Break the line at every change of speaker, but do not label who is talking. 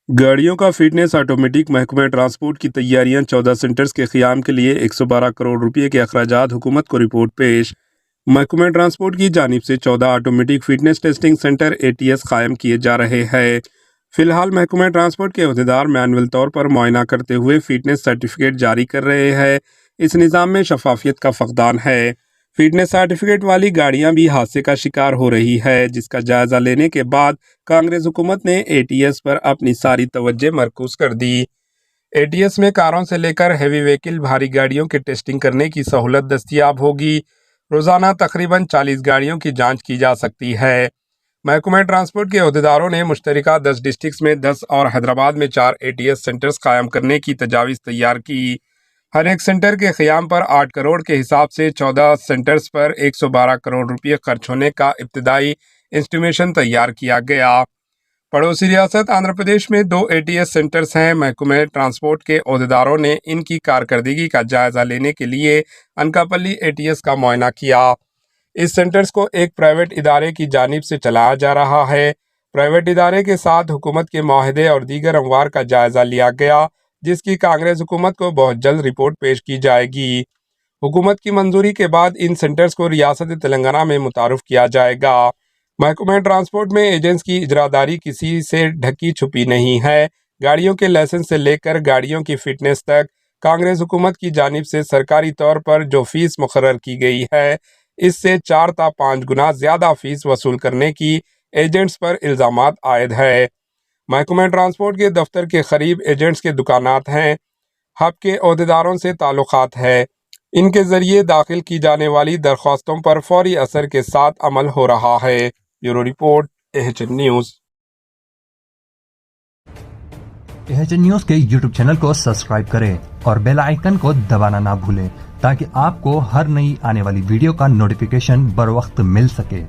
گاڑیوں کا fitness automatic محکمہ ٹرانسپورٹ کی تیاریاں 14 سینٹرز کے قیام کے لیے 112 کروڑ روپے کے اخراجات حکومت کو رپورٹ پیش۔ محکمہ ٹرانسپورٹ کی جانب سے 14 automatic fitness testing centre ATS قائم کیے جا رہے ہیں۔ فی الحال محکمہ ٹرانسپورٹ کے عہدیدار مینول طور پر معائنہ کرتے ہوئے فٹنس سرٹیفکیٹ جاری کر رہے ہیں۔ اس نظام میں شفافیت کا فقدان ہے۔ فٹنس سرٹیفکیٹ والی گاڑیاں بھی حادثے کا شکار ہو رہی ہے، جس کا جائزہ لینے کے بعد کانگریس حکومت نے ATS پر اپنی ساری توجہ مرکوز کر دی۔ ATS میں کاروں سے لے کر ہیوی وہیکل بھاری گاڑیوں کی ٹیسٹنگ کرنے کی سہولت دستیاب ہوگی۔ روزانہ تقریباً 40 گاڑیوں کی جانچ کی جا سکتی ہے۔ محکمہ ٹرانسپورٹ کے عہدیداروں نے مشترکہ 10 ڈسٹرکٹس میں 10 اور حیدرآباد میں 4 ATS سینٹرز قائم کرنے کی تجاویز تیار کی۔ ہر ایک سینٹر کے قیام پر 8 کروڑ کے حساب سے 14 سینٹرز پر 112 کروڑ روپے خرچ ہونے کا ابتدائی اسٹیمیشن تیار کیا گیا۔ پڑوسی ریاست آندھرا پردیش میں 2 ATS سینٹرز ہیں۔ محکمہ ٹرانسپورٹ کے عہدیداروں نے ان کی کارکردگی کا جائزہ لینے کے لیے انکاپلی ATS کا معائنہ کیا۔ اس سینٹرز کو ایک پرائیویٹ ادارے کی جانب سے چلایا جا رہا ہے۔ پرائیویٹ ادارے کے ساتھ حکومت کے معاہدے اور دیگر امور کا جائزہ لیا گیا، جس کی کانگریس حکومت کو بہت جلد رپورٹ پیش کی جائے گی۔ حکومت کی منظوری کے بعد ان سینٹرز کو ریاست تلنگانہ میں متعارف کیا جائے گا۔ محکمہ ٹرانسپورٹ میں ایجنٹس کی اجراداری کسی سے ڈھکی چھپی نہیں ہے۔ گاڑیوں کے لائسنس سے لے کر گاڑیوں کی فٹنس تک کانگریس حکومت کی جانب سے سرکاری طور پر جو فیس مقرر کی گئی ہے، اس سے 4 تا 5 گنا زیادہ فیس وصول کرنے کی ایجنٹس پر الزامات عائد ہے۔ محکمہ ٹرانسپورٹ کے دفتر کے قریب ایجنٹس کے دکانات ہیں۔ ہب کے عہدیداروں سے تعلقات ہے۔ ان کے ذریعے داخل کی جانے والی درخواستوں پر فوری اثر کے ساتھ عمل ہو رہا ہے۔ Bureau report AHN news.
AHN news کے YouTube چینل کو سبسکرائب کریں اور بیل آئیکن کو دبانا نہ بھولیں تاکہ آپ کو ہر نئی آنے والی ویڈیو کا نوٹیفیکیشن بر وقت مل سکے۔